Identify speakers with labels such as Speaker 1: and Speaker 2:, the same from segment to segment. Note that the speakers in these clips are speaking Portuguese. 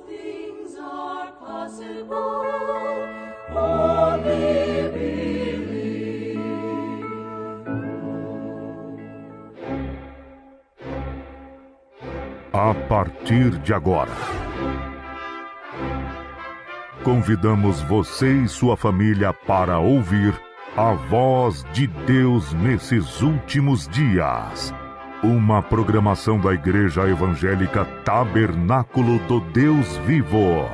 Speaker 1: things are possible. Only believe.
Speaker 2: A partir de agora, convidamos você e sua família para ouvir a voz de Deus nesses últimos dias. Uma programação da Igreja Evangélica Tabernáculo do Deus Vivo.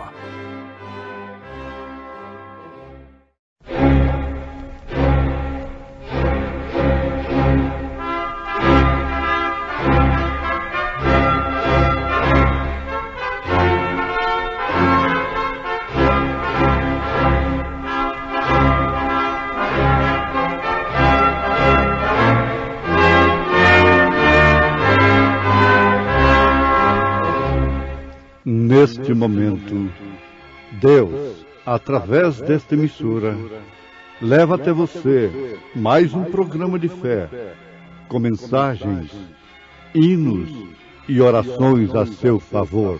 Speaker 3: Neste momento, Deus, através desta emissora, leva até você mais um programa de fé, com mensagens, hinos e orações a seu favor.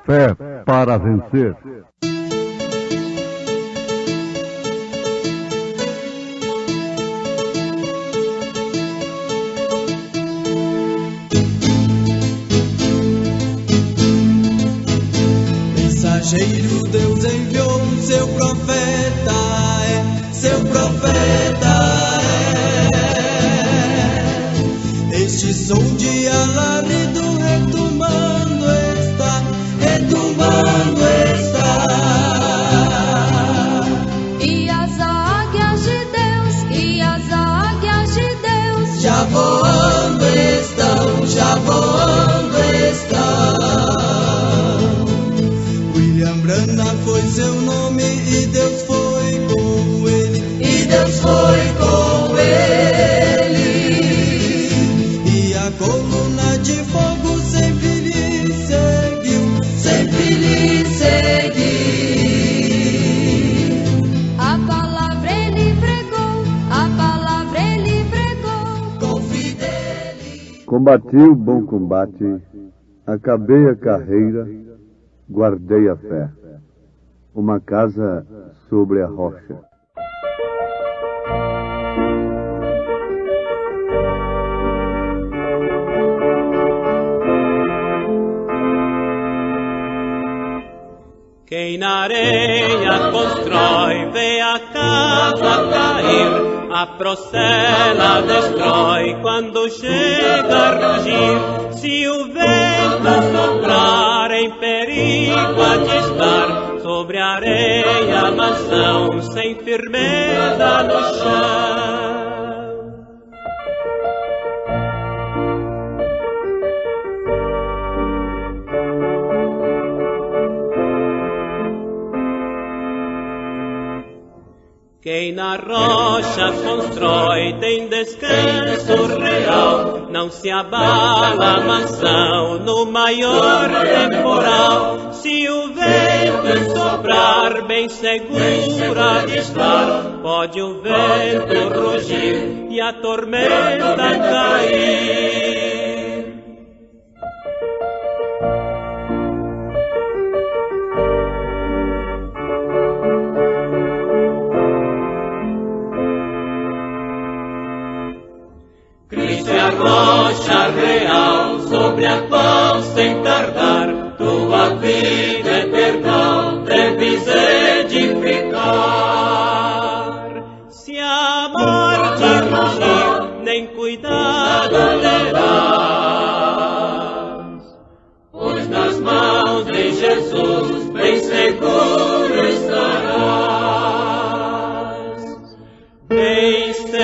Speaker 3: Fé para vencer.
Speaker 4: Mensageiro Deus enviou, seu profeta seu profeta é. Este som de alarido retumbando está, retumbando está.
Speaker 1: E as águias de Deus, e as águias de Deus,
Speaker 4: já voando estão, já voando estão. Brana foi seu nome e Deus foi com ele, e Deus foi com ele. E a coluna de fogo sempre lhe seguiu, sempre lhe seguiu.
Speaker 1: a palavra ele pregou, a palavra ele pregou,
Speaker 4: com fidelidade.
Speaker 3: Combati o bom combate, acabei a carreira, guardei a fé. Uma casa sobre a rocha.
Speaker 5: Quem na areia constrói, vê a casa cair, a procela destrói quando chega a rugir. Se o vento soprar, em perigo há de estar, sobre a areia a mansão, sem firmeza no chão. Quem na rocha constrói tem descanso real, não se abala a mansão no maior temporal. Se o vento soprar, bem segura de estar, pode o vento rugir e a tormenta cair. Cristo é a rocha real, sobre a qual sem tardar tua vida eterna deves edificar. Se a morte rugir, nem cuidado terás, pois nas mãos de Jesus bem seguro estarás. Bem seguro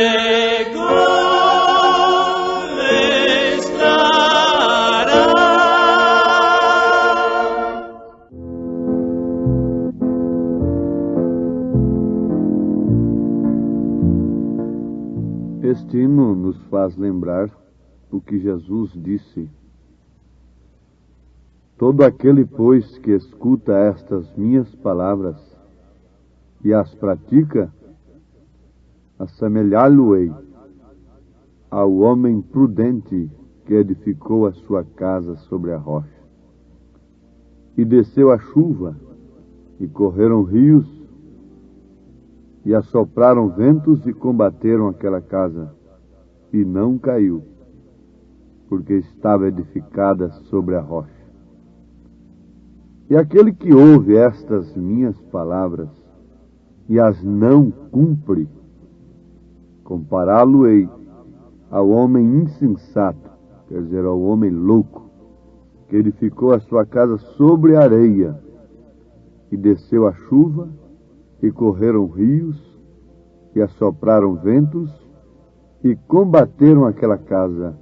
Speaker 3: Este hino nos faz lembrar o que Jesus disse: todo aquele, pois, que escuta estas minhas palavras e as pratica, assemelhá-lo-ei ao homem prudente que edificou a sua casa sobre a rocha. E desceu a chuva, e correram rios, e assopraram ventos e combateram aquela casa, e não caiu, porque estava edificada sobre a rocha. E aquele que ouve estas minhas palavras e as não cumpre, compará-lo-ei ao homem insensato, quer dizer, ao homem louco, que edificou a sua casa sobre a areia, e desceu a chuva, e correram rios, e assopraram ventos, e combateram aquela casa,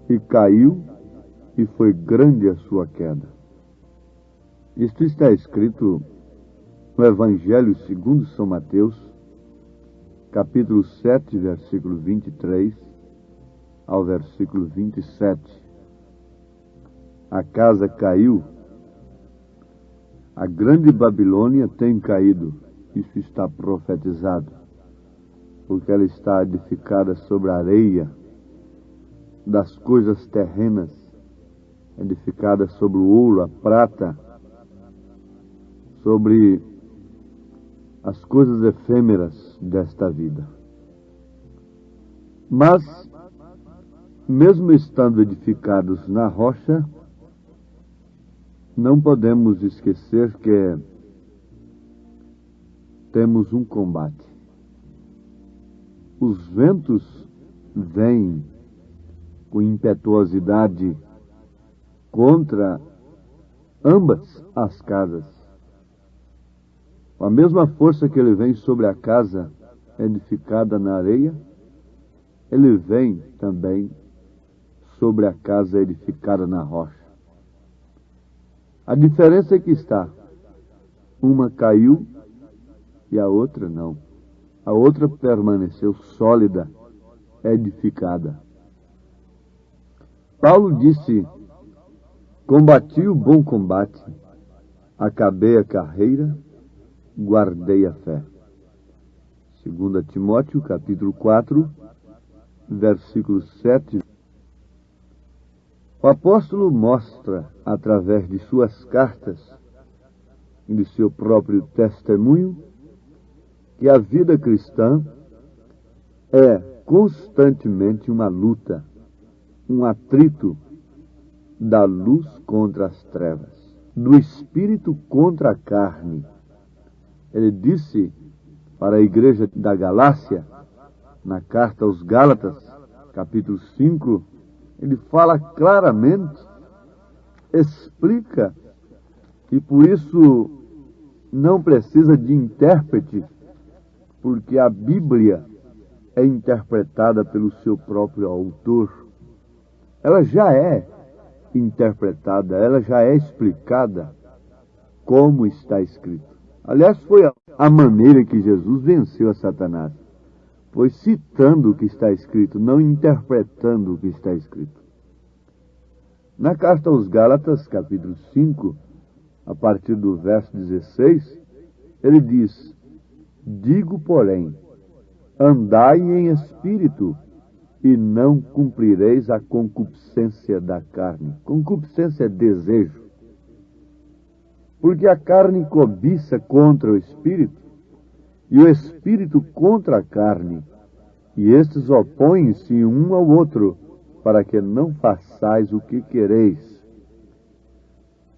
Speaker 3: e caiu, e foi grande a sua queda. Isto está escrito no Evangelho segundo São Mateus, capítulo 7, versículo 23 ao versículo 27. A casa caiu, a grande Babilônia tem caído, isso está profetizado, porque ela está edificada sobre a areia das coisas terrenas, edificada sobre o ouro, a prata, sobre as coisas efêmeras desta vida. Mas, mesmo estando edificados na rocha, não podemos esquecer que temos um combate. Os ventos vêm com impetuosidade contra ambas as casas. Com a mesma força que ele vem sobre a casa edificada na areia, ele vem também sobre a casa edificada na rocha. A diferença é que está, uma caiu e a outra não. A outra permaneceu sólida, edificada. Paulo disse: combati o bom combate, acabei a carreira, guardei a fé. 2 Timóteo, capítulo 4, versículo 7. O apóstolo mostra, através de suas cartas e de seu próprio testemunho, que a vida cristã é constantemente uma luta, um atrito da luz contra as trevas, do espírito contra a carne. Ele disse para a igreja da Galácia, na carta aos Gálatas, capítulo 5, ele fala claramente, explica, e por isso não precisa de intérprete, porque a Bíblia é interpretada pelo seu próprio autor. Ela já é interpretada, ela já é explicada como está escrito. Aliás, foi a maneira que Jesus venceu a Satanás. Foi citando o que está escrito, não interpretando o que está escrito. Na carta aos Gálatas, capítulo 5, a partir do verso 16, ele diz: digo, porém, andai em espírito, e não cumprireis a concupiscência da carne. Concupiscência é desejo. Porque a carne cobiça contra o espírito, e o espírito contra a carne, e estes opõem-se um ao outro, para que não façais o que quereis.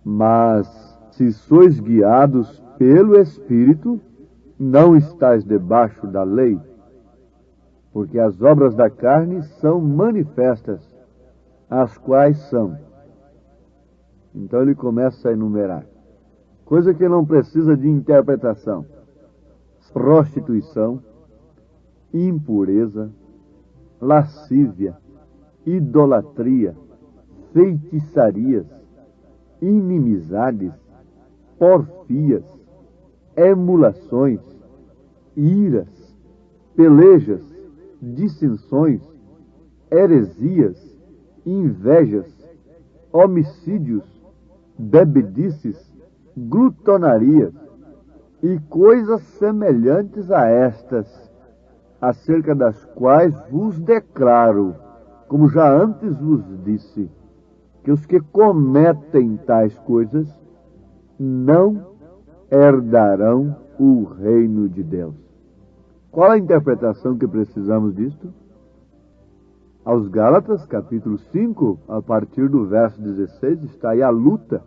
Speaker 3: Mas, se sois guiados pelo Espírito, não estáis debaixo da lei, porque as obras da carne são manifestas, as quais são. Então ele começa a enumerar, coisa que não precisa de interpretação: prostituição, impureza, lascívia, idolatria, feitiçarias, inimizades, porfias, emulações, iras, pelejas, dissensões, heresias, invejas, homicídios, bebedices, glutonarias, e coisas semelhantes a estas, acerca das quais vos declaro, como já antes vos disse, que os que cometem tais coisas não herdarão o reino de Deus. Qual a interpretação que precisamos disto? Aos Gálatas, capítulo 5, a partir do verso 16, está aí a luta,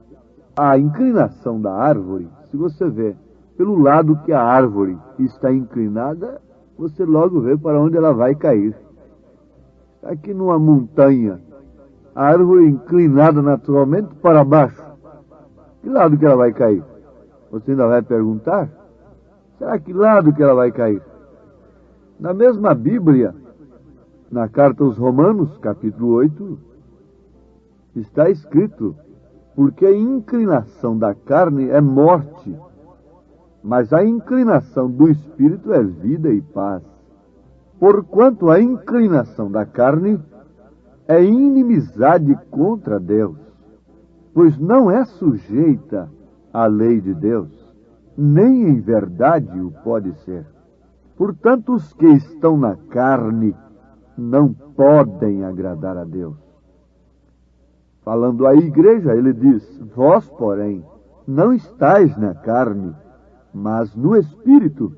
Speaker 3: a inclinação da árvore. Se você vê pelo lado que a árvore está inclinada, você logo vê para onde ela vai cair. Está aqui numa montanha, a árvore inclinada naturalmente para baixo. Que lado que ela vai cair? Você ainda vai perguntar? Será que lado que ela vai cair? Na mesma Bíblia, na carta aos Romanos, capítulo 8, está escrito: porque a inclinação da carne é morte, mas a inclinação do Espírito é vida e paz. Porquanto a inclinação da carne é inimizade contra Deus, pois não é sujeita à lei de Deus, nem em verdade o pode ser. Portanto, os que estão na carne não podem agradar a Deus. Falando à igreja, ele diz: vós, porém, não estáis na carne, mas no Espírito,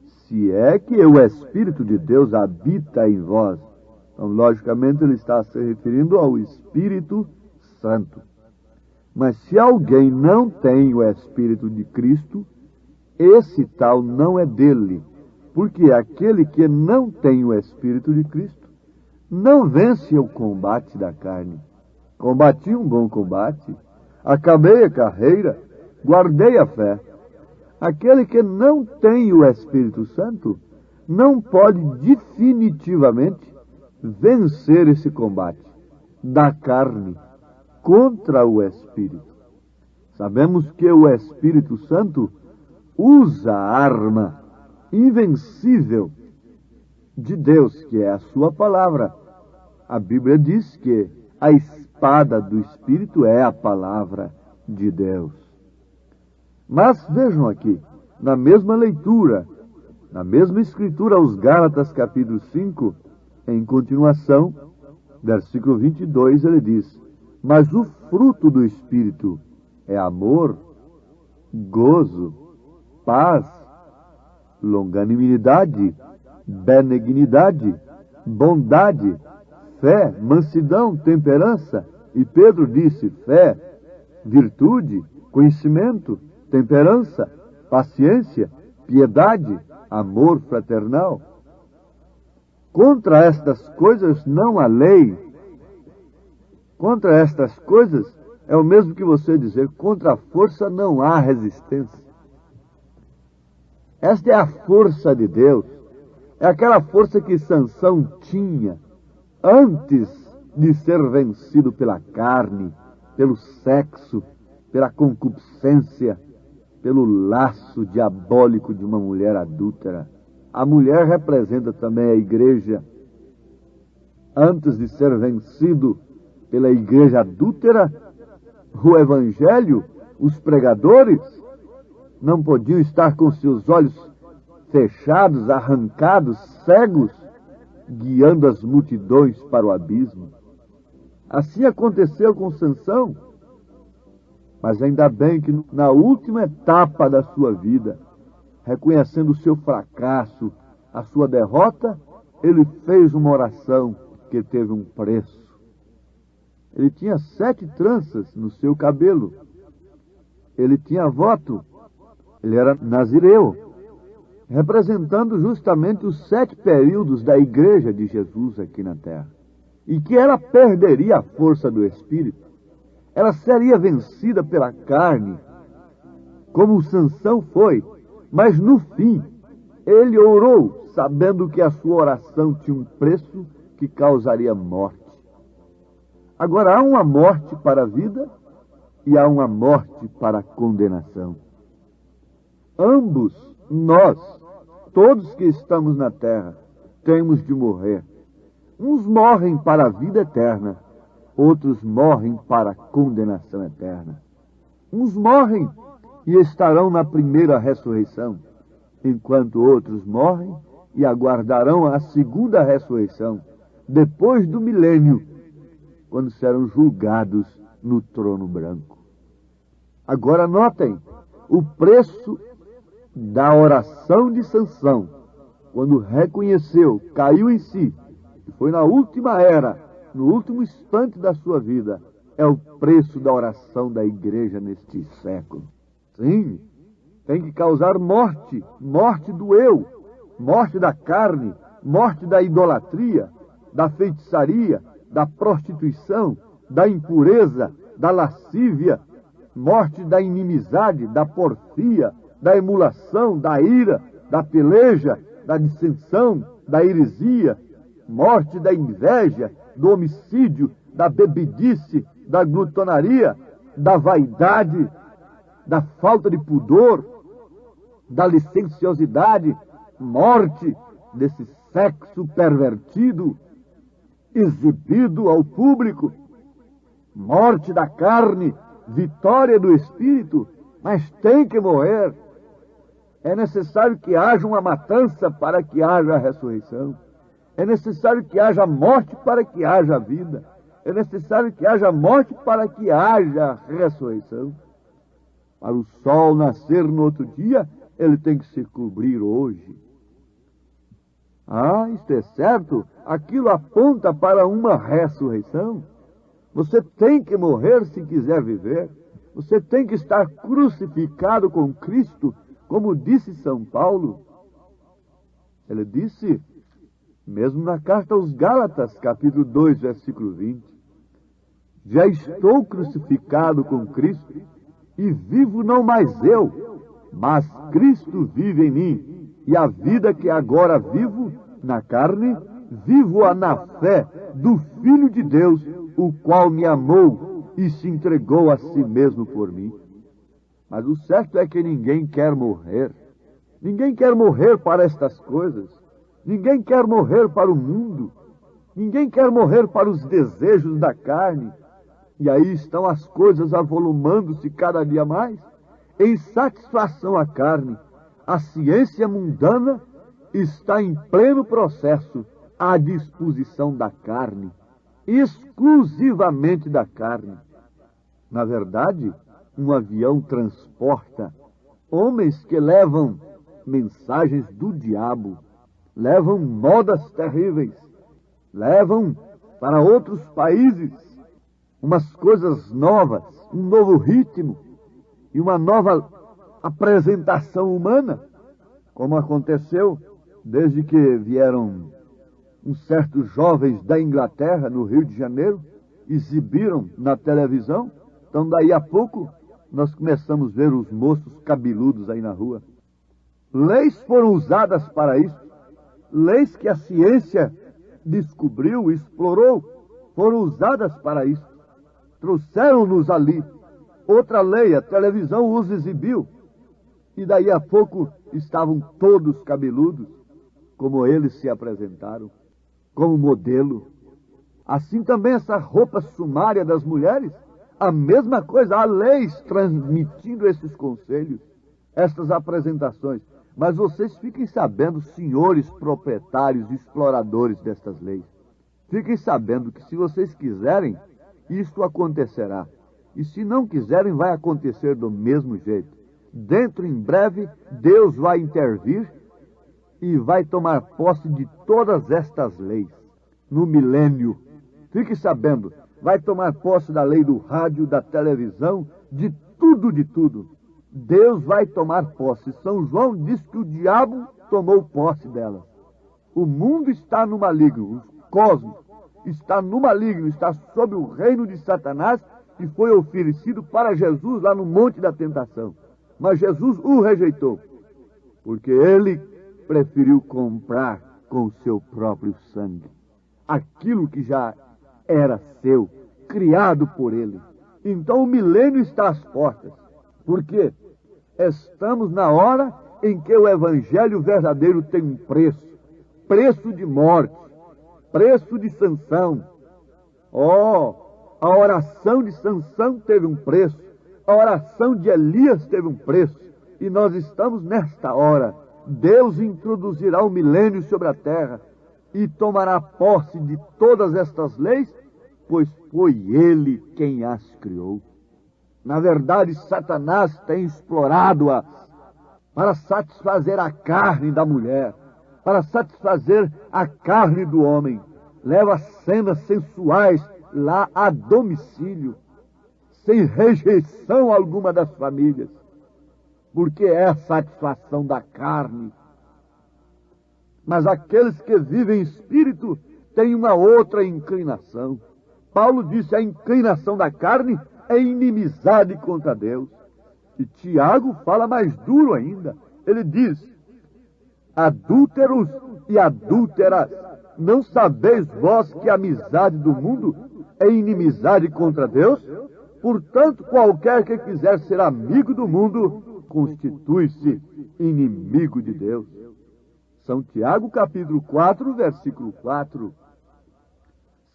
Speaker 3: se é que o Espírito de Deus habita em vós. Então, logicamente, ele está se referindo ao Espírito Santo. Mas se alguém não tem o Espírito de Cristo, esse tal não é dele, porque aquele que não tem o Espírito de Cristo não vence o combate da carne. Combati um bom combate, acabei a carreira, guardei a fé. Aquele que não tem o Espírito Santo não pode definitivamente vencer esse combate da carne contra o Espírito. Sabemos que o Espírito Santo usa a arma invencível de Deus, que é a sua palavra. A Bíblia diz que a espada do Espírito é a palavra de Deus. Mas vejam aqui, na mesma leitura, na mesma escritura aos Gálatas capítulo 5, em continuação, versículo 22, ele diz: mas o fruto do Espírito é amor, gozo, paz, longanimidade, benignidade, bondade, fé, mansidão, temperança. E Pedro disse: fé, virtude, conhecimento, temperança, paciência, piedade, amor fraternal. Contra estas coisas não há lei. Contra estas coisas é o mesmo que você dizer: contra a força não há resistência. Esta é a força de Deus. É aquela força que Sansão tinha antes de ser vencido pela carne, pelo sexo, pela concupiscência, pelo laço diabólico de uma mulher adúltera. A mulher representa também a igreja. Antes de ser vencido pela igreja adúltera, o evangelho, os pregadores, não podiam estar com seus olhos fechados, arrancados, cegos, guiando as multidões para o abismo. Assim aconteceu com Sansão. Mas ainda bem que na última etapa da sua vida, reconhecendo o seu fracasso, a sua derrota, ele fez uma oração que teve um preço. Ele tinha 7 tranças no seu cabelo. Ele tinha voto. Ele era nazireu, representando justamente os 7 períodos da igreja de Jesus aqui na terra. E que ela perderia a força do Espírito. Ela seria vencida pela carne, como Sansão foi. Mas no fim, ele orou, sabendo que a sua oração tinha um preço que causaria morte. Agora, há uma morte para a vida e há uma morte para a condenação. Ambos, nós, todos que estamos na terra, temos de morrer. Uns morrem para a vida eterna, outros morrem para a condenação eterna. Uns morrem e estarão na primeira ressurreição, enquanto outros morrem e aguardarão a segunda ressurreição, depois do milênio, quando serão julgados no trono branco. Agora notem o preço da oração de Sansão, quando reconheceu, caiu em si, e foi na última era, no último instante da sua vida, é o preço da oração da igreja neste século. Sim, tem que causar morte, morte do eu, morte da carne, morte da idolatria, da feitiçaria, da prostituição, da impureza, da lascívia, morte da inimizade, da porfia, da emulação, da ira, da peleja, da dissensão, da heresia, morte da inveja, do homicídio, da bebidice, da glutonaria, da vaidade, da falta de pudor, da licenciosidade, morte desse sexo pervertido, exibido ao público, morte da carne, vitória do espírito, mas tem que morrer. É necessário que haja uma matança para que haja a ressurreição. É necessário que haja morte para que haja vida. É necessário que haja morte para que haja ressurreição. Para o sol nascer no outro dia, ele tem que se cobrir hoje. Ah, isto é certo, aquilo aponta para uma ressurreição. Você tem que morrer se quiser viver. Você tem que estar crucificado com Cristo, como disse São Paulo. Ele disse, mesmo na carta aos Gálatas, capítulo 2, versículo 20, já estou crucificado com Cristo, e vivo não mais eu, mas Cristo vive em mim, e a vida que agora vivo na carne, vivo-a na fé do Filho de Deus, o qual me amou e se entregou a si mesmo por mim. Mas o certo é que ninguém quer morrer. Ninguém quer morrer para estas coisas. Ninguém quer morrer para o mundo. Ninguém quer morrer para os desejos da carne. E aí estão as coisas avolumando-se cada dia mais, em satisfação à carne. A ciência mundana está em pleno processo à disposição da carne, exclusivamente da carne. Na verdade, um avião transporta homens que levam mensagens do diabo, levam modas terríveis, levam para outros países umas coisas novas, um novo ritmo e uma nova apresentação humana, como aconteceu desde que vieram uns certos jovens da Inglaterra, no Rio de Janeiro, exibiram na televisão. Então, daí a pouco, nós começamos a ver os moços cabeludos aí na rua. Leis foram usadas para isso. Leis que a ciência descobriu, explorou, foram usadas para isso. Trouxeram-nos ali. Outra lei, a televisão os exibiu. E daí a pouco estavam todos cabeludos, como eles se apresentaram, como modelo. Assim também essa roupa sumária das mulheres, a mesma coisa, há leis transmitindo esses conselhos, estas apresentações. Mas vocês fiquem sabendo, senhores proprietários e exploradores destas leis, fiquem sabendo que se vocês quiserem, isto acontecerá. E se não quiserem, vai acontecer do mesmo jeito. Dentro, em breve, Deus vai intervir e vai tomar posse de todas estas leis. No milênio, fique sabendo, vai tomar posse da lei do rádio, da televisão, de tudo, de tudo. Deus vai tomar posse. São João diz que o diabo tomou posse dela. O mundo está no maligno, o cosmos está no maligno, está sob o reino de Satanás, e foi oferecido para Jesus lá no Monte da Tentação. Mas Jesus o rejeitou, porque ele preferiu comprar com o seu próprio sangue aquilo que já era seu, criado por ele. Então o milênio está às portas, porque estamos na hora em que o evangelho verdadeiro tem um preço, preço de morte, preço de sanção. A oração de Sansão teve um preço, A oração de Elias teve um preço, e nós estamos nesta hora. Deus introduzirá o milênio sobre a terra e tomará posse de todas estas leis, pois foi Ele quem as criou. Na verdade, Satanás tem explorado-as para satisfazer a carne da mulher, para satisfazer a carne do homem. Leva cenas sensuais lá a domicílio, sem rejeição alguma das famílias, porque é a satisfação da carne. Mas aqueles que vivem em espírito têm uma outra inclinação. Paulo disse: a inclinação da carne é inimizade contra Deus. E Tiago fala mais duro ainda. Ele diz: adúlteros e adúlteras, não sabeis vós que a amizade do mundo é inimizade contra Deus? Portanto, qualquer que quiser ser amigo do mundo, constitui-se inimigo de Deus. São Tiago, capítulo 4, versículo 4.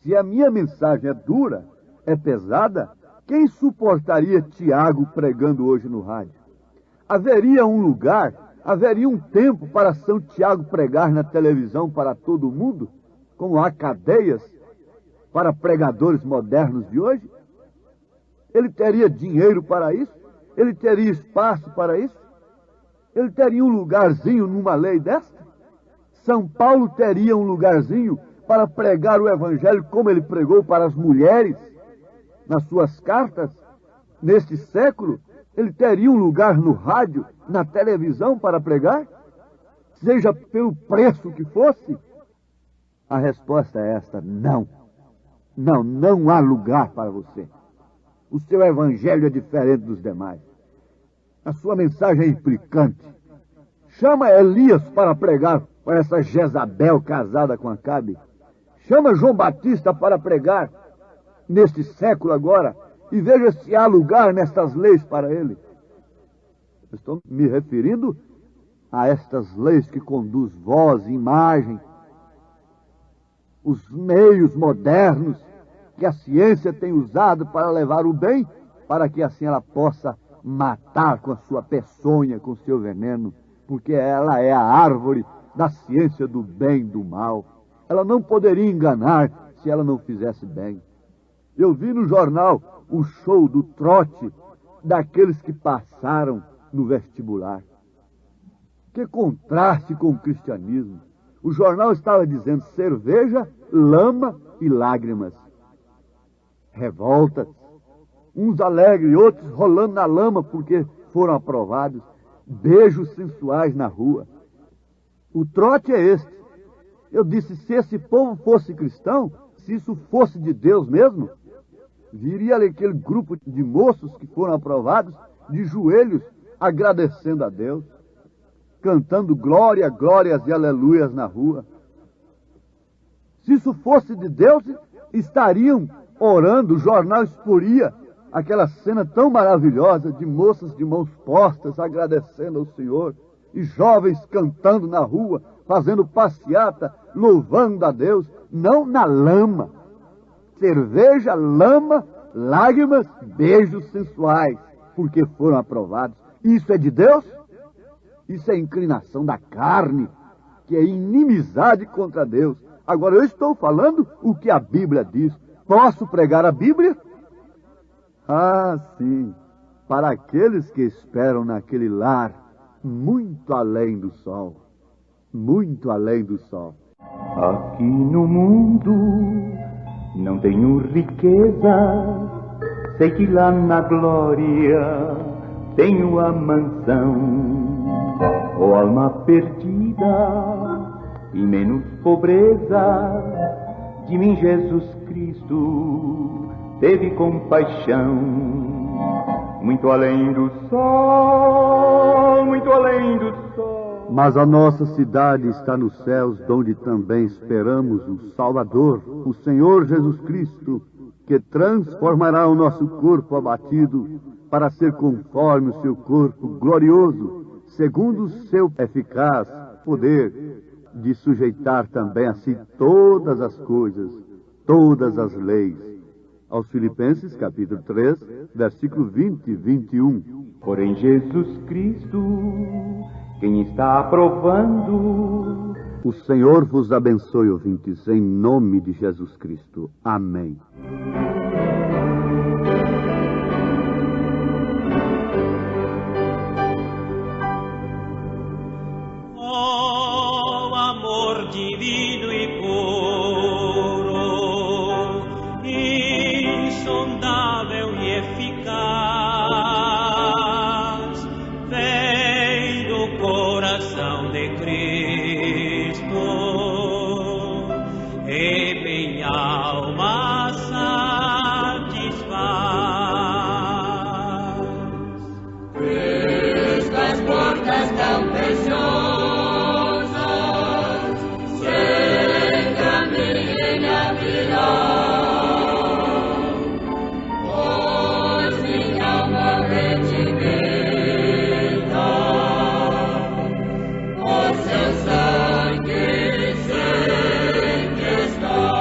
Speaker 3: Se a minha mensagem é dura, é pesada, quem suportaria Tiago pregando hoje no rádio? Haveria um lugar, haveria um tempo para São Tiago pregar na televisão para todo mundo, como há cadeias para pregadores modernos de hoje? Ele teria dinheiro para isso? Ele teria espaço para isso? Ele teria um lugarzinho numa lei desta? São Paulo teria um lugarzinho para pregar o Evangelho como ele pregou para as mulheres nas suas cartas? Neste século, ele teria um lugar no rádio, na televisão para pregar? Seja pelo preço que fosse? A resposta é esta: não. Não há lugar para você. O seu Evangelho é diferente dos demais. A sua mensagem é implicante. Chama Elias para pregar para essa Jezabel casada com Acabe. Chama João Batista para pregar neste século agora e veja se há lugar nestas leis para ele. Estou me referindo a estas leis que conduz voz e imagem, os meios modernos que a ciência tem usado para levar o bem, para que assim ela possa matar com a sua peçonha, com o seu veneno, porque ela é a árvore da ciência do bem e do mal. Ela não poderia enganar se ela não fizesse bem. Eu vi no jornal o show do trote daqueles que passaram no vestibular. Que contraste com o cristianismo. O jornal estava dizendo cerveja, lama e lágrimas. Revoltas. Uns alegres, outros rolando na lama porque foram aprovados. Beijos sensuais na rua. O trote é este. Eu disse, se esse povo fosse cristão, se isso fosse de Deus mesmo, viria ali aquele grupo de moços que foram aprovados, de joelhos, agradecendo a Deus, cantando glória, glórias e aleluias na rua. Se isso fosse de Deus, estariam orando, o jornal exporia aquela cena tão maravilhosa de moças de mãos postas agradecendo ao Senhor, e jovens cantando na rua, fazendo passeata, louvando a Deus, não na lama. Cerveja, lama, lágrimas, beijos sensuais, porque foram aprovados. Isso é de Deus? Isso é inclinação da carne, que é inimizade contra Deus. Agora, eu estou falando o que a Bíblia diz. Posso pregar a Bíblia? Ah, sim, para aqueles que esperam naquele lar, muito além do sol. Muito além do sol.
Speaker 6: Aqui no mundo não tenho riqueza, sei que lá na glória tenho a mansão. Ó alma perdida e menos pobreza, de mim Jesus Cristo teve compaixão. Muito além do sol, muito além do sol.
Speaker 3: Mas a nossa cidade está nos céus, donde também esperamos o Salvador, o Senhor Jesus Cristo, que transformará o nosso corpo abatido para ser conforme o seu corpo glorioso, segundo o seu eficaz poder de sujeitar também a si todas as coisas, todas as leis. aos Filipenses, capítulo 3, versículo 20 e 21.
Speaker 6: Porém Jesus Cristo, quem está aprovando...
Speaker 3: O Senhor vos abençoe, ouvintes, em nome de Jesus Cristo. Amém.
Speaker 5: Oh, amor divino e puro, insondável e eficaz, vem do coração de Cristo, e minha alma satisfaz.
Speaker 1: Cristo, as portas tão preciosas, sempre a mim Ele abrirá, pois minha alma redimida, o seu sangue sempre está.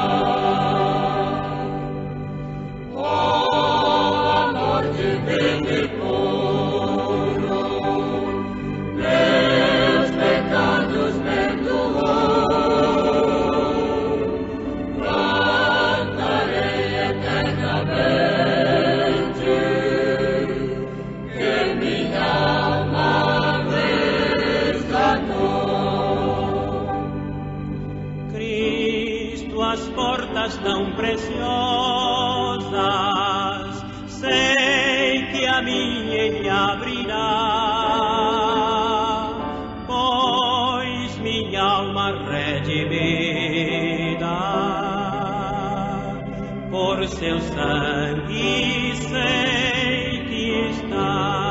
Speaker 1: Oh, amor divino e puro, meus pecados perdoou, cantarei eternamente que minha alma resgatou.
Speaker 5: Cristo, as portas tão preciosas, sei que a mim Ele abrirá, pois minha alma redimida, por seu sangue sei que está.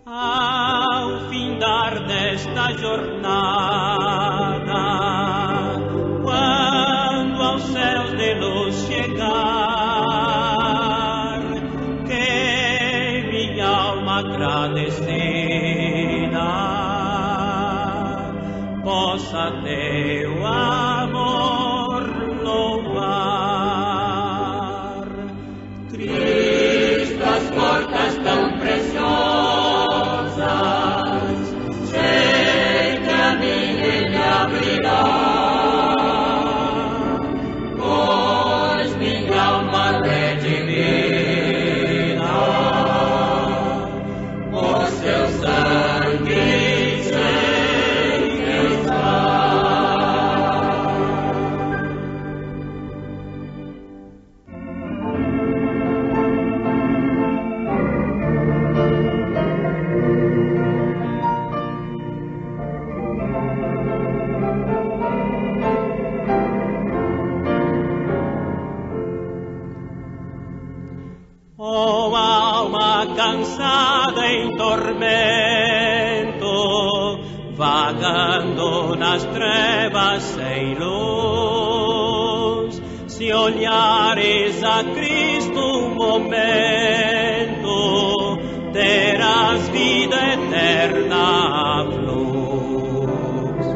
Speaker 5: Ao findar desta jornada, quando aos céus de luz chegar, que minha alma agradecida possa teu amor louvar.
Speaker 1: Cristo, as portas tão preciosas, sei que a mim Ele abrirá, pois minha alma redimida, por seu sangue sempre está.
Speaker 5: Oh, alma cansada em tormento, vagando nas trevas sem luz, se olhares a Cristo um momento, terás vida eterna à luz.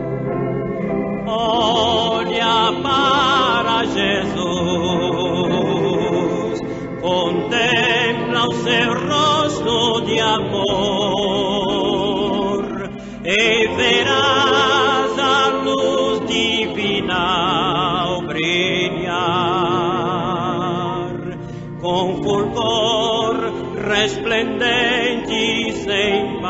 Speaker 5: Olha para Jesus, contempla o seu rosto de amor e verás a luz divina ao brilhar, com fulgor resplendente e sem par.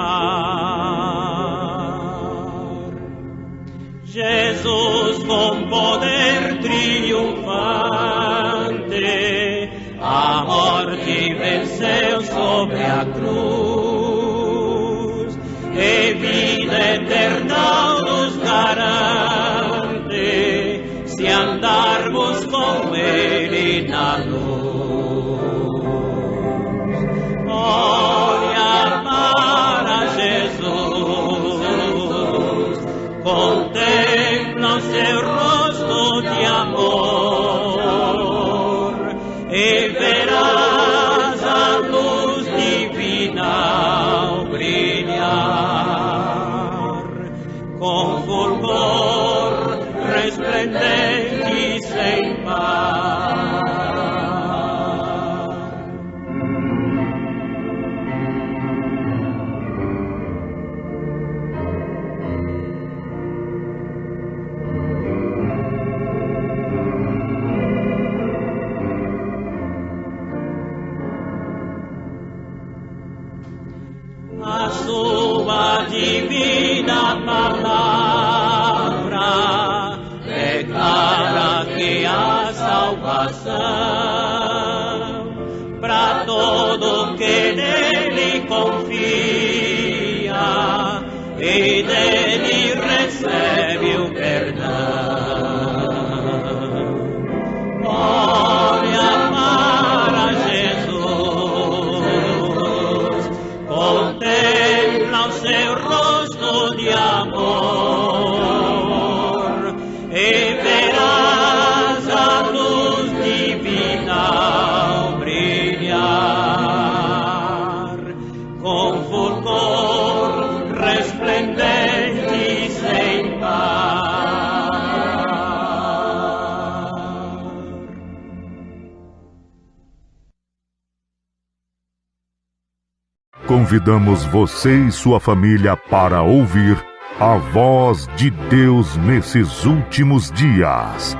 Speaker 5: Jesus com poder triunfante a morte venceu sobre a cruz, e vida eterna nos garante, se andarmos com Ele na luz. Olha para Jesus, contempla o seu rosto de amor, e verás a luz divina ao brilhar. salvação para todo que nele confia e dele recebe o perdão. Olha para Jesus, contempla o seu rosto de amor e verás a luz divina ao brilhar com fulgor resplendente sem par.
Speaker 2: Convidamos você e sua família para ouvir a voz de Deus nesses últimos dias.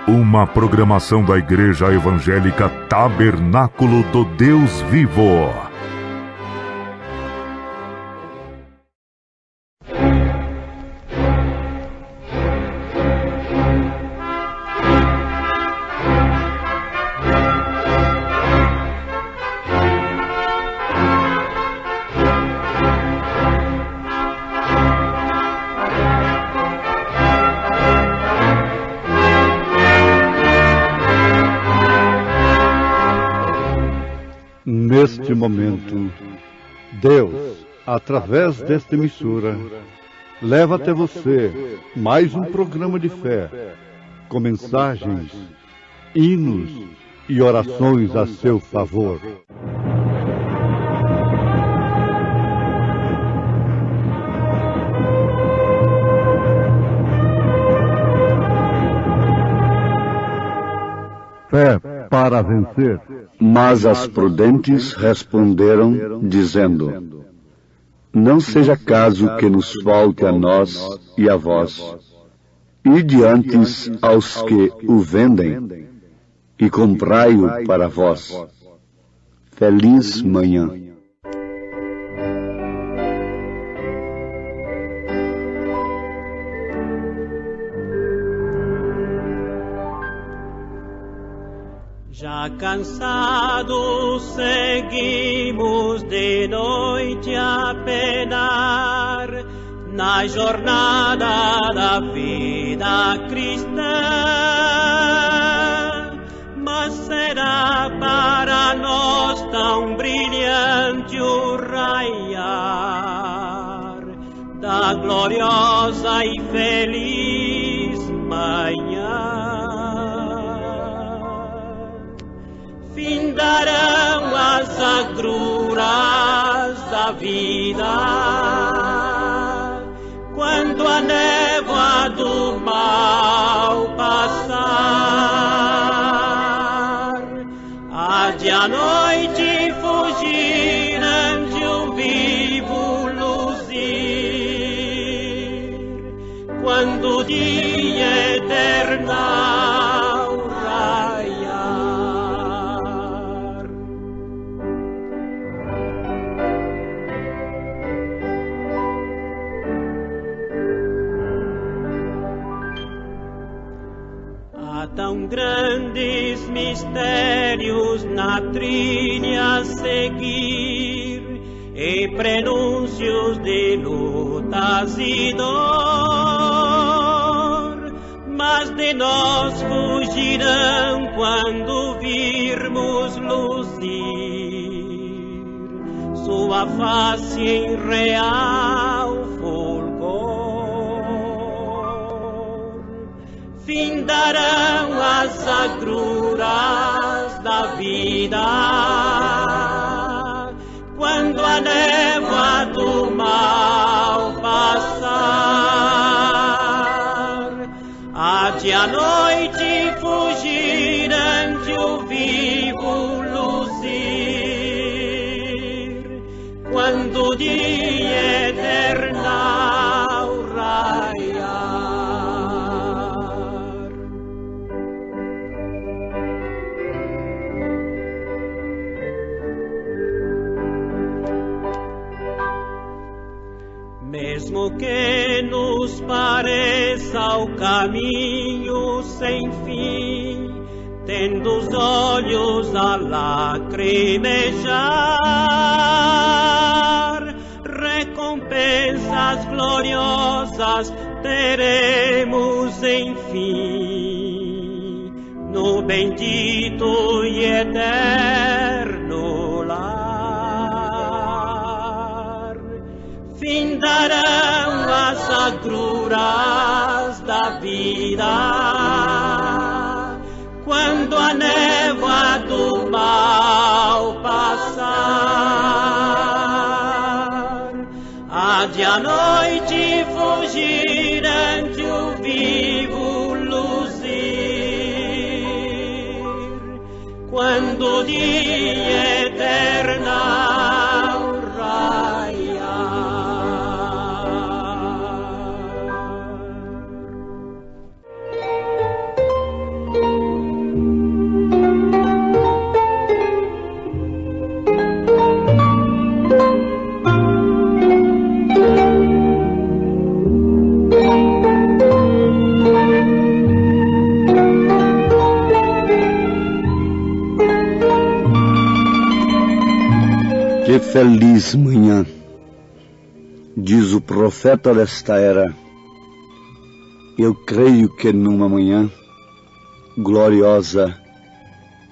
Speaker 2: Uma programação da Igreja Evangélica Tabernáculo do Deus Vivo.
Speaker 7: Neste momento, Deus, através desta emissora, leva até você mais um programa de fé, com mensagens, hinos e orações a seu favor. Fé para vencer.
Speaker 3: Mas as prudentes responderam, dizendo: Não seja caso que nos falte a nós e a vós. Ide antes aos que o vendem, e comprai-o para vós. Feliz manhã.
Speaker 5: Já cansados seguimos de noite a penar na jornada da vida cristã, mas será para nós tão brilhante o raiar da gloriosa e feliz manhã. Findarão as agruras da vida quando a névoa do mal passar. Há de à noite fugir ante o vivo luzir, quando o dia eternal raiar. Tão grandes mistérios na trilha a seguir e prenúncios de lutas e dor, mas de nós fugirão quando virmos luzir sua face em real fulgor. Findarão as agruras da vida quando a névoa do mal passar. Há de à noite fugir ante o vivo luzir, quando o dia eternal raiar. Mesmo que nos pareça o caminho sem fim, tendo os olhos a lacrimejar, recompensas gloriosas teremos enfim, no bendito e eterno lar. Findarão as agruras da vida, quando a névoa do mal passar, há de a noite fugir ante o vivo luzir, quando o dia eternal raiar.
Speaker 8: Que feliz manhã, diz o profeta desta era. Eu creio que numa manhã gloriosa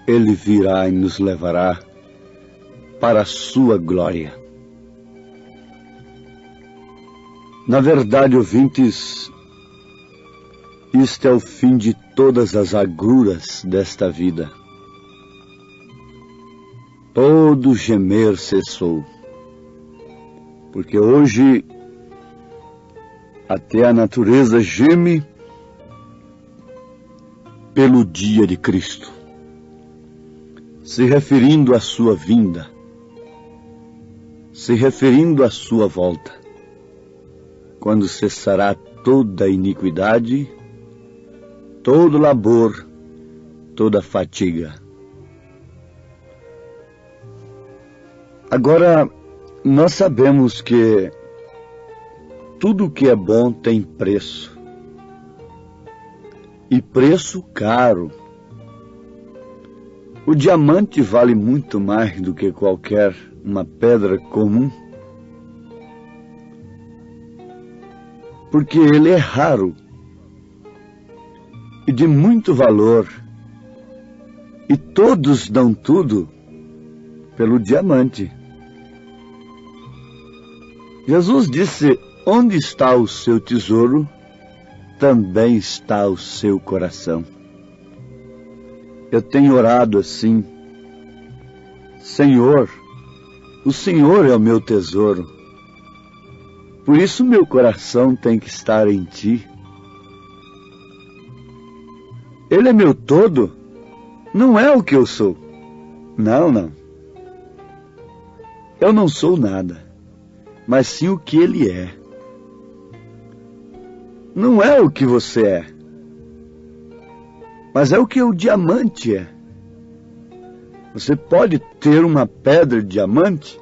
Speaker 8: Ele virá e nos levará para a sua glória. Na verdade, ouvintes, isto é o fim de todas as agruras desta vida. Todo gemer cessou, porque hoje até a natureza geme pelo dia de Cristo, se referindo à sua vinda, se referindo à sua volta, quando cessará toda a iniquidade, todo labor, toda fadiga. Agora, nós sabemos que tudo que é bom tem preço, e preço caro. O diamante vale muito mais do que qualquer uma pedra comum, porque ele é raro e de muito valor, e todos dão tudo pelo diamante. Jesus disse: onde está o seu tesouro, também está o seu coração. Eu tenho orado assim: Senhor, o Senhor é o meu tesouro, por isso meu coração tem que estar em Ti. Ele é meu todo, não é o que eu sou. Não. Eu não sou nada, mas sim o que Ele é. Não é o que você é, mas é o que o diamante é. Você pode ter uma pedra de diamante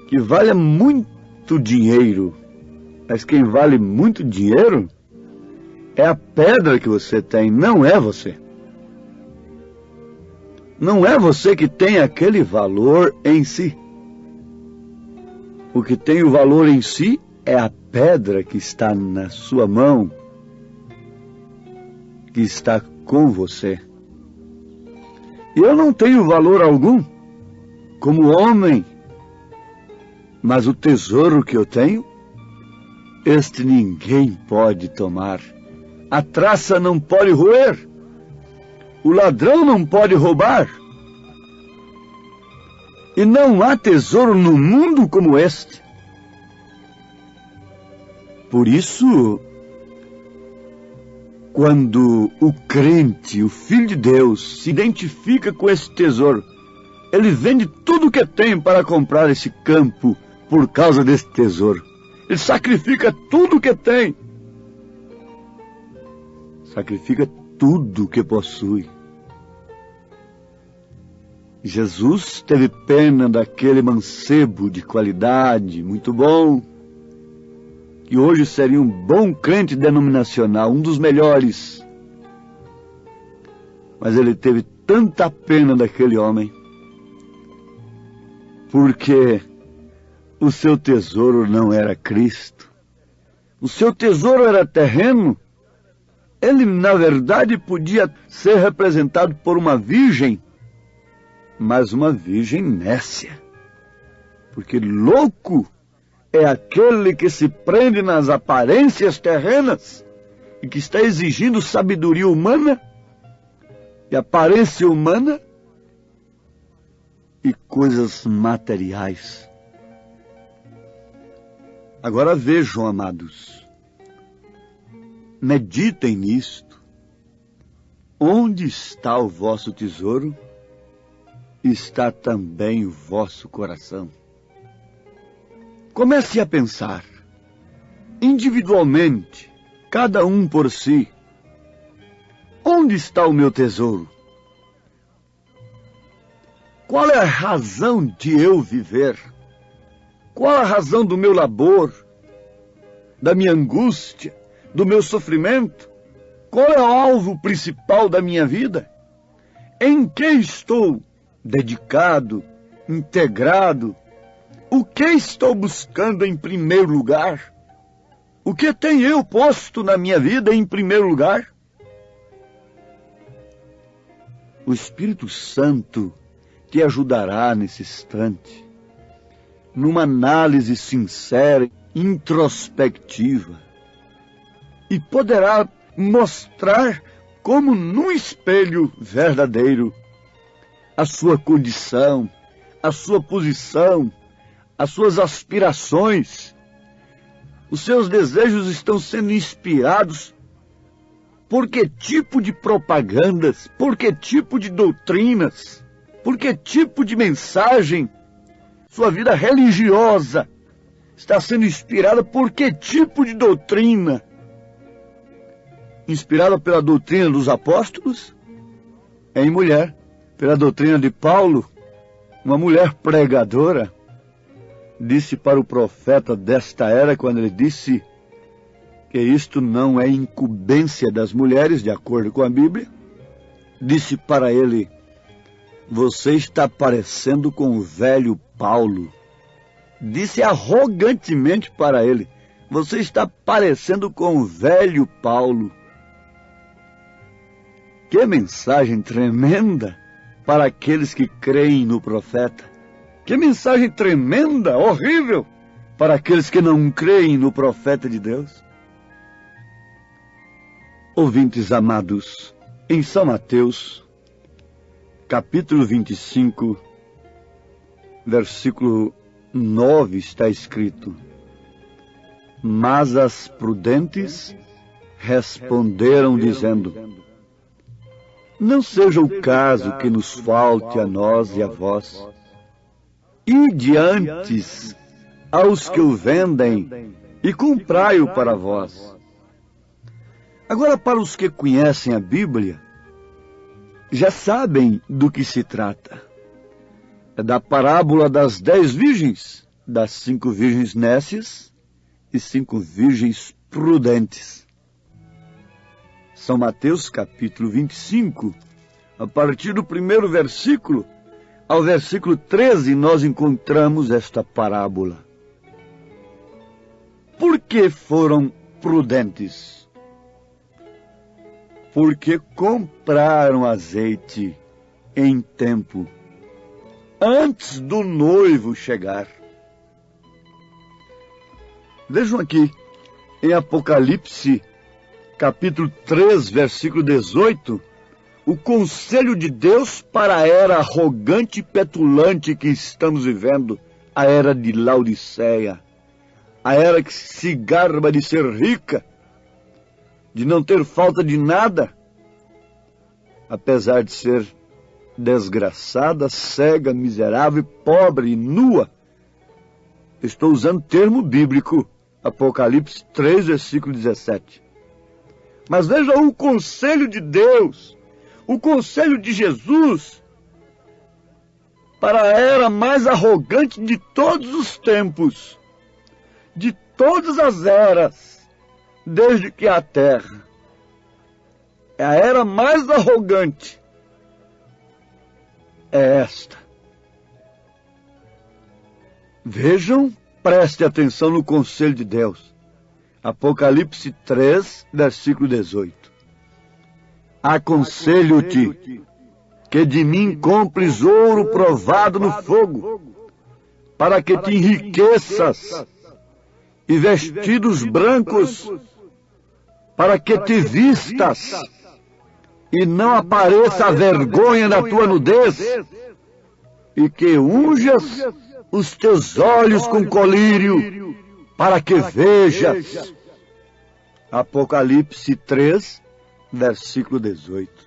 Speaker 8: que vale muito dinheiro, mas quem vale muito dinheiro é a pedra que você tem, não é você. Não é você que tem aquele valor em si. O que tem o valor em si é a pedra que está na sua mão, que está com você. E eu não tenho valor algum como homem, mas o tesouro que eu tenho, este ninguém pode tomar. A traça não pode roer, o ladrão não pode roubar. E não há tesouro no mundo como este. Por isso, quando o crente, o Filho de Deus, se identifica com esse tesouro, ele vende tudo o que tem para comprar esse campo por causa desse tesouro. Ele sacrifica tudo o que tem. Sacrifica tudo o que possui. Jesus teve pena daquele mancebo de qualidade, muito bom, que hoje seria um bom crente denominacional, um dos melhores. Mas ele teve tanta pena daquele homem, porque o seu tesouro não era Cristo. O seu tesouro era terreno. Ele, na verdade, podia ser representado por uma virgem, mas uma virgem nécia. Porque louco é aquele que se prende nas aparências terrenas e que está exigindo sabedoria humana e aparência humana e coisas materiais. Agora vejam, amados, meditem nisto. Onde está o vosso tesouro, está também o vosso coração. Comece a pensar, individualmente, cada um por si. Onde está o meu tesouro? Qual é a razão de eu viver? Qual a razão do meu labor, da minha angústia, do meu sofrimento? Qual é o alvo principal da minha vida? Em que estou dedicado, integrado? O que estou buscando em primeiro lugar? O que tenho eu posto na minha vida em primeiro lugar? O Espírito Santo te ajudará nesse instante, numa análise sincera, introspectiva, e poderá mostrar como num espelho verdadeiro a sua condição, a sua posição, as suas aspirações. Os seus desejos estão sendo inspirados por que tipo de propagandas, por que tipo de doutrinas, por que tipo de mensagem. Sua vida religiosa está sendo inspirada por que tipo de doutrina? Inspirada pela doutrina dos apóstolos? Em mulher, pela doutrina de Paulo, uma mulher pregadora, disse para o profeta desta era, quando ele disse que isto não é incumbência das mulheres, de acordo com a Bíblia, disse para ele: você está parecendo com o velho Paulo. Disse arrogantemente para ele: você está parecendo com o velho Paulo. Que mensagem tremenda para aqueles que creem no profeta. Que mensagem tremenda, horrível, para aqueles que não creem no profeta de Deus. Ouvintes amados, em São Mateus, capítulo 25, versículo 9, está escrito: mas as prudentes responderam dizendo: não seja o caso que nos falte a nós e a vós. Ide antes aos que o vendem e comprai-o para vós. Agora, para os que conhecem a Bíblia, já sabem do que se trata. É da parábola das 10 virgens, das 5 virgens nécias e 5 virgens prudentes. São Mateus capítulo 25, a partir do primeiro versículo ao versículo 13, nós encontramos esta parábola. Por que foram prudentes? Porque compraram azeite em tempo, antes do noivo chegar. Vejam aqui, em Apocalipse, capítulo 3, versículo 18, o conselho de Deus para a era arrogante e petulante que estamos vivendo, a era de Laodiceia, a era que se garba de ser rica, de não ter falta de nada, apesar de ser desgraçada, cega, miserável, pobre e nua. Estou usando termo bíblico, Apocalipse 3, versículo 17. Mas veja o conselho de Deus, o conselho de Jesus, para a era mais arrogante de todos os tempos, de todas as eras, desde que há terra. É a era mais arrogante, é esta. Vejam, preste atenção no conselho de Deus. Apocalipse 3, versículo 18. Aconselho-te que de mim compres ouro provado no fogo, para que te enriqueças, e vestidos brancos, para que te vistas, e não apareça a vergonha da tua nudez, e que unjas os teus olhos com colírio, para que vejas. Apocalipse 3, versículo 18.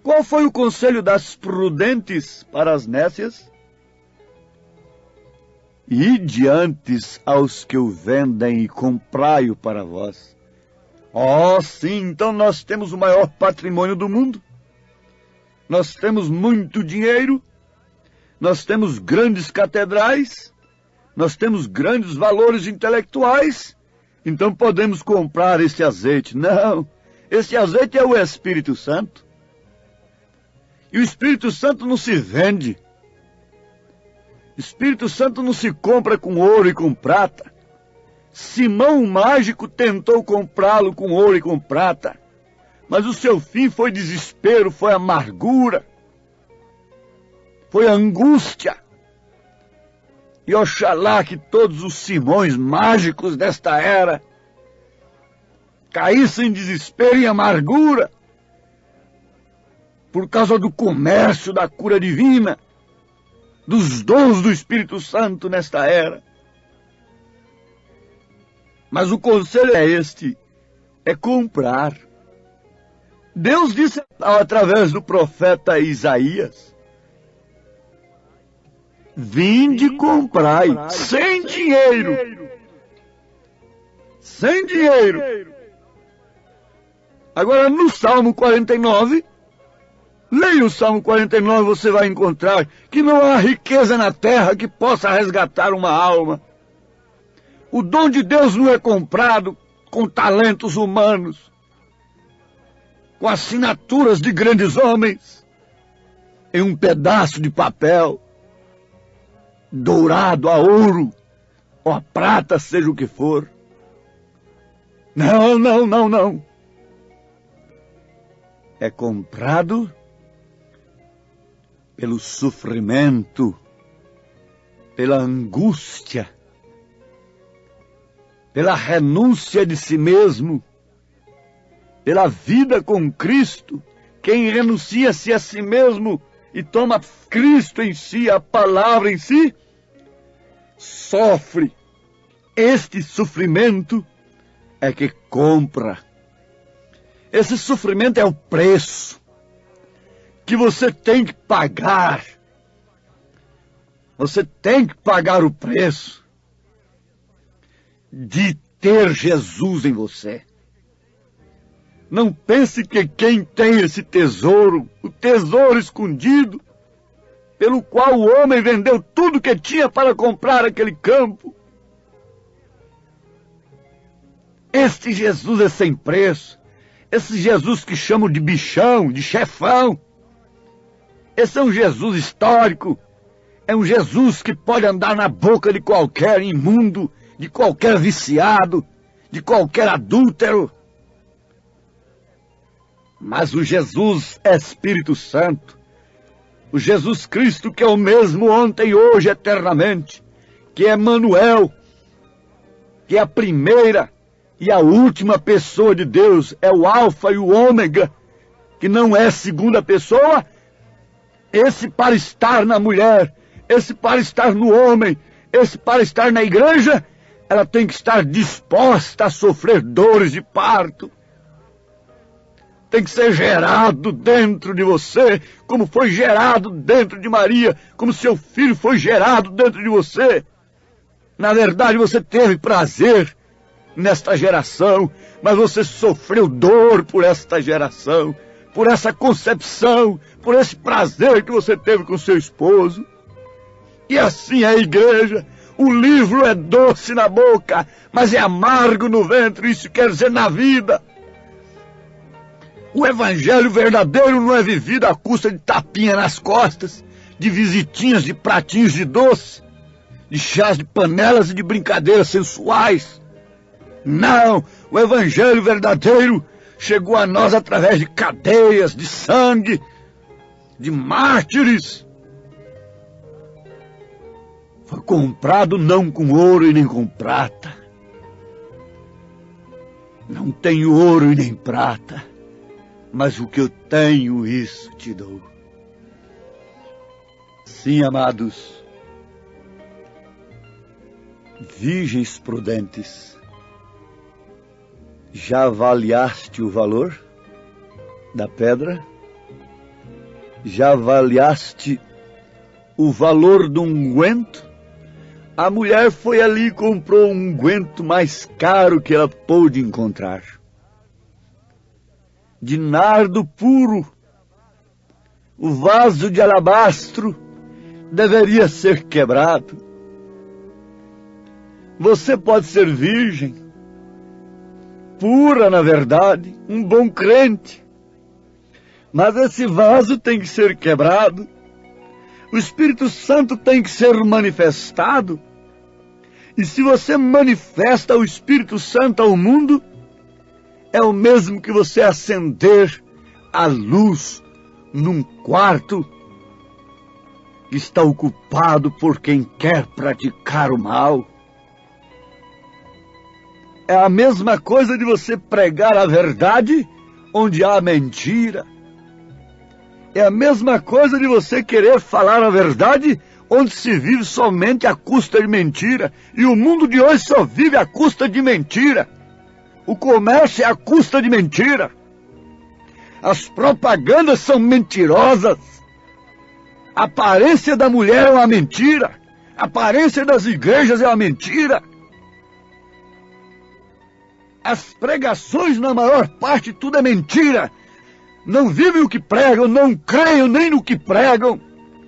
Speaker 8: Qual foi o conselho das prudentes para as nécias? Ide antes aos que o vendem e comprai-o para vós. Oh, sim, então nós temos o maior patrimônio do mundo. Nós temos muito dinheiro, nós temos grandes catedrais, nós temos grandes valores intelectuais, então podemos comprar esse azeite. Não, esse azeite é o Espírito Santo. E o Espírito Santo não se vende. O Espírito Santo não se compra com ouro e com prata. Simão o mágico tentou comprá-lo com ouro e com prata, mas o seu fim foi desespero, foi amargura, foi angústia. E oxalá que todos os Simões mágicos desta era caíssem em desespero e amargura por causa do comércio da cura divina, dos dons do Espírito Santo nesta era. Mas o conselho é este, é comprar. Deus disse através do profeta Isaías: vinde e comprai, sem dinheiro. Sem dinheiro. Agora no Salmo 49, leia o Salmo 49, você vai encontrar que não há riqueza na terra que possa resgatar uma alma. O dom de Deus não é comprado com talentos humanos, com assinaturas de grandes homens, em um pedaço de papel, dourado a ouro, ou a prata, seja o que for. Não, não, não, não. É comprado pelo sofrimento, pela angústia, pela renúncia de si mesmo, pela vida com Cristo. Quem renuncia-se a si mesmo e toma Cristo em si, a palavra em si, sofre. Este sofrimento é que compra. Esse sofrimento é o preço que você tem que pagar. Você tem que pagar o preço de ter Jesus em você. Não pense que quem tem esse tesouro, o tesouro escondido, pelo qual o homem vendeu tudo que tinha para comprar aquele campo, este Jesus é sem preço. Esse Jesus que chamam de bichão, de chefão, esse é um Jesus histórico. É um Jesus que pode andar na boca de qualquer imundo, de qualquer viciado, de qualquer adúltero. Mas o Jesus Espírito Santo, o Jesus Cristo que é o mesmo ontem, hoje, eternamente, que é Emmanuel, que é a primeira e a última pessoa de Deus, é o Alfa e o Ômega, que não é segunda pessoa, esse para estar na mulher, esse para estar no homem, esse para estar na igreja, ela tem que estar disposta a sofrer dores de parto. Tem que ser gerado dentro de você, como foi gerado dentro de Maria, como seu filho foi gerado dentro de você. Na verdade, você teve prazer nesta geração, mas você sofreu dor por esta geração, por essa concepção, por esse prazer que você teve com seu esposo. E assim é a igreja. O livro é doce na boca, mas é amargo no ventre, isso quer dizer na vida. O evangelho verdadeiro não é vivido à custa de tapinha nas costas, de visitinhas, de pratinhos de doce, de chás de panelas e de brincadeiras sensuais. Não, o evangelho verdadeiro chegou a nós através de cadeias, de sangue, de mártires. Foi comprado não com ouro e nem com prata. Não tenho ouro e nem prata, mas o que eu tenho, isso te dou. Sim, amados, virgens prudentes, já avaliaste o valor da pedra? Já avaliaste o valor do unguento? A mulher foi ali e comprou um unguento mais caro que ela pôde encontrar. De nardo puro, o vaso de alabastro deveria ser quebrado. Você pode ser virgem, pura na verdade, um bom crente, mas esse vaso tem que ser quebrado. O Espírito Santo tem que ser manifestado. E se você manifesta o Espírito Santo ao mundo, é o mesmo que você acender a luz num quarto que está ocupado por quem quer praticar o mal. É a mesma coisa de você pregar a verdade onde há mentira. É a mesma coisa de você querer falar a verdade onde se vive somente à custa de mentira. E o mundo de hoje só vive à custa de mentira. O comércio é à custa de mentira. As propagandas são mentirosas. A aparência da mulher é uma mentira. A aparência das igrejas é uma mentira. As pregações, na maior parte, tudo é mentira. Não vivem o que pregam, não creem nem no que pregam.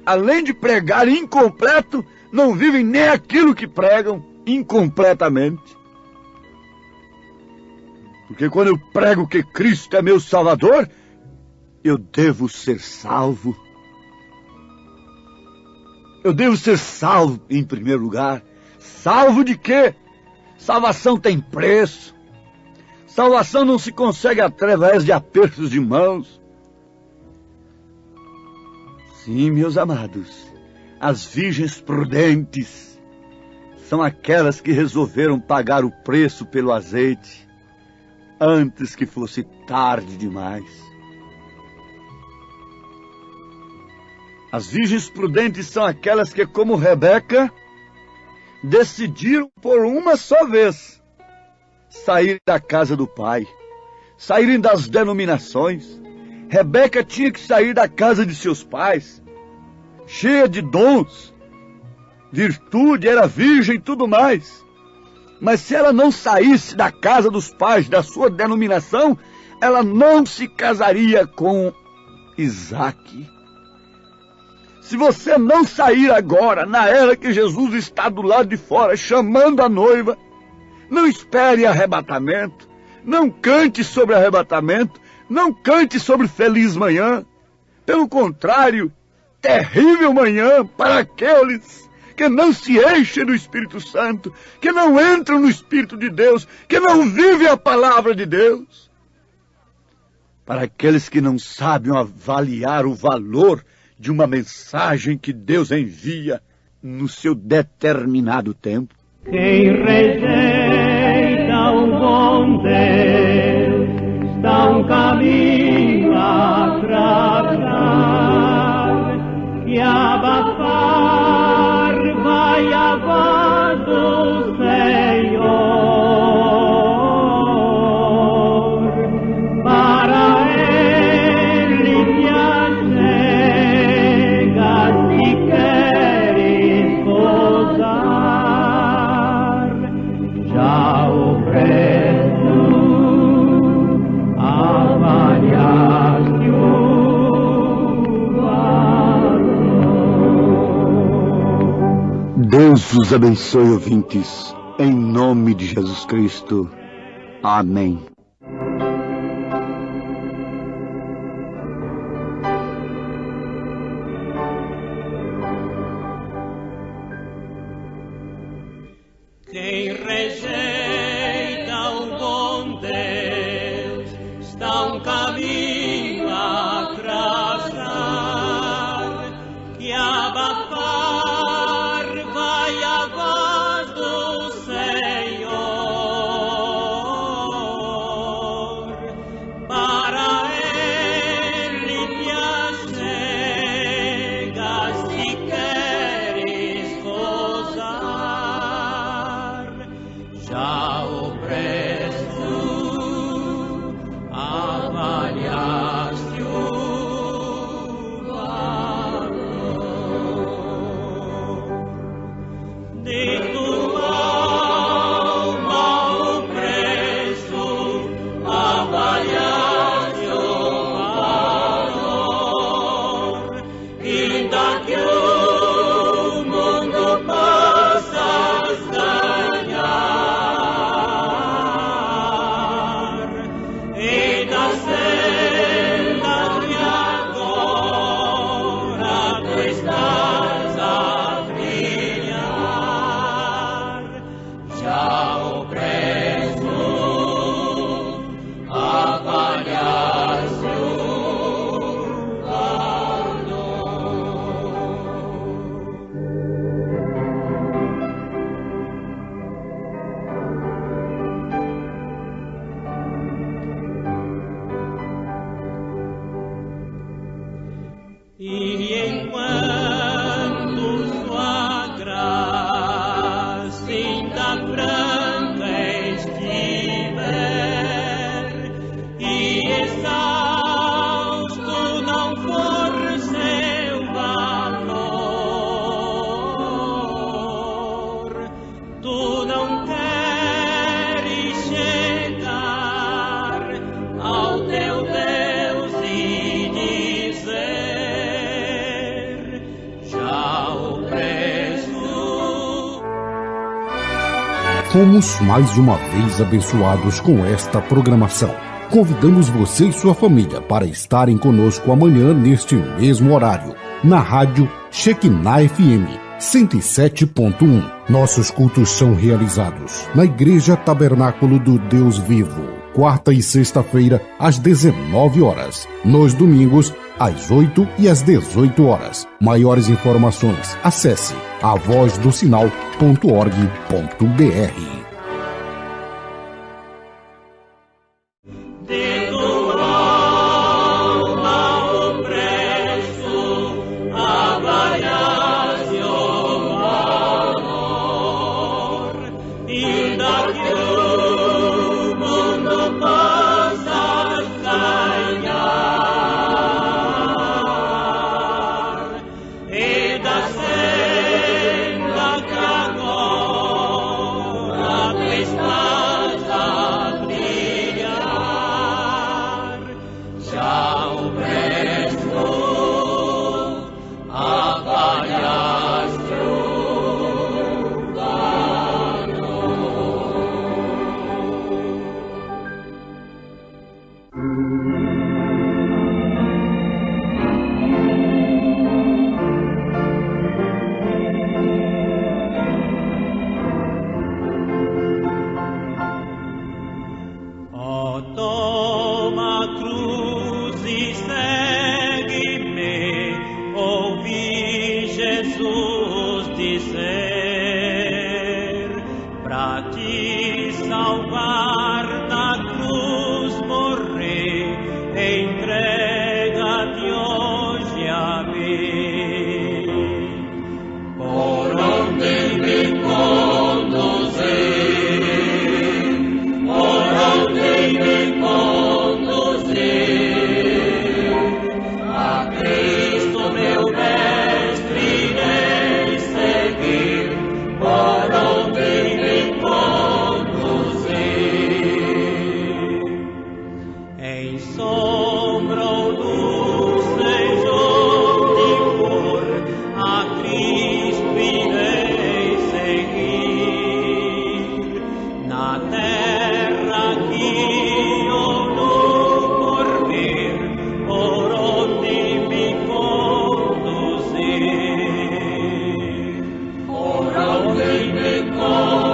Speaker 8: Além de pregar incompleto, não vivem nem aquilo que pregam incompletamente. Porque quando eu prego que Cristo é meu Salvador, eu devo ser salvo. Eu devo ser salvo em primeiro lugar. Salvo de quê? Salvação tem preço. Salvação não se consegue através de apertos de mãos. Sim, meus amados, as virgens prudentes são aquelas que resolveram pagar o preço pelo azeite antes que fosse tarde demais. As virgens prudentes são aquelas que, como Rebeca, decidiram por uma só vez sair da casa do pai, saírem das denominações. Rebeca tinha que sair da casa de seus pais, cheia de dons, virtude, era virgem e tudo mais. Mas se ela não saísse da casa dos pais, da sua denominação, ela não se casaria com Isaque. Se você não sair agora, na era que Jesus está do lado de fora, chamando a noiva, não espere arrebatamento, não cante sobre arrebatamento, não cante sobre feliz manhã. Pelo contrário, terrível manhã para aqueles que não se enchem do Espírito Santo, que não entram no Espírito de Deus, que não vivem a palavra de Deus. Para aqueles que não sabem avaliar o valor de uma mensagem que Deus envia no seu determinado tempo.
Speaker 5: Quem rejeita o bom Deus está um caminho a traçar, e abafar vai a voz do Senhor. Para Ele te achega se queres gozar. Já o preço avaliaste o valor.
Speaker 8: Deus os abençoe, ouvintes, em nome de Jesus Cristo. Amém.
Speaker 5: Quem rejeita o bom Deus está um caminho a traçar, que abafar vai a voz do Senhor. Para Ele te achegas se queres gozar. Já o preço avaliaste o valor de tua alma, o preço avaliaste o valor, ainda que o mundo possas ganhar, e da senda que agora tu estás a trilhar, já o preço avaliaste o E enquanto sua graça ainda branca estiver e exausto não for seu valor, tu não queres chegar ao teu Deus e dizer: já o preço.
Speaker 9: Fomos mais uma vez abençoados com esta programação. Convidamos você e sua família para estarem conosco amanhã neste mesmo horário, na rádio Shekinah FM 107.1. Nossos cultos são realizados na Igreja Tabernáculo do Deus Vivo, quarta e sexta-feira, às 19 horas. Nos domingos, às 8 e às 18 horas. Maiores informações, acesse avozdosinal.org.br.
Speaker 5: De tua alma o preço avaliaste o valor, ainda que o mundo possas ganhar, e da senda que agora tu estás a trilhar, já o preço avaliaste o Oh, toma a cruz e segue-me, ouvi Jesus dizer, pra te salvar na cruz morrer, entrega-te hoje a mim. Por onde me conduzir, por onde me conduzir, a Cristo meu mestre irei seguir, por onde me conduzir. Em sombra ou luz, seja onde for, a Cristo irei seguir. Na terra aqui ou no porvir, por onde me conduzir, por onde me conduzir.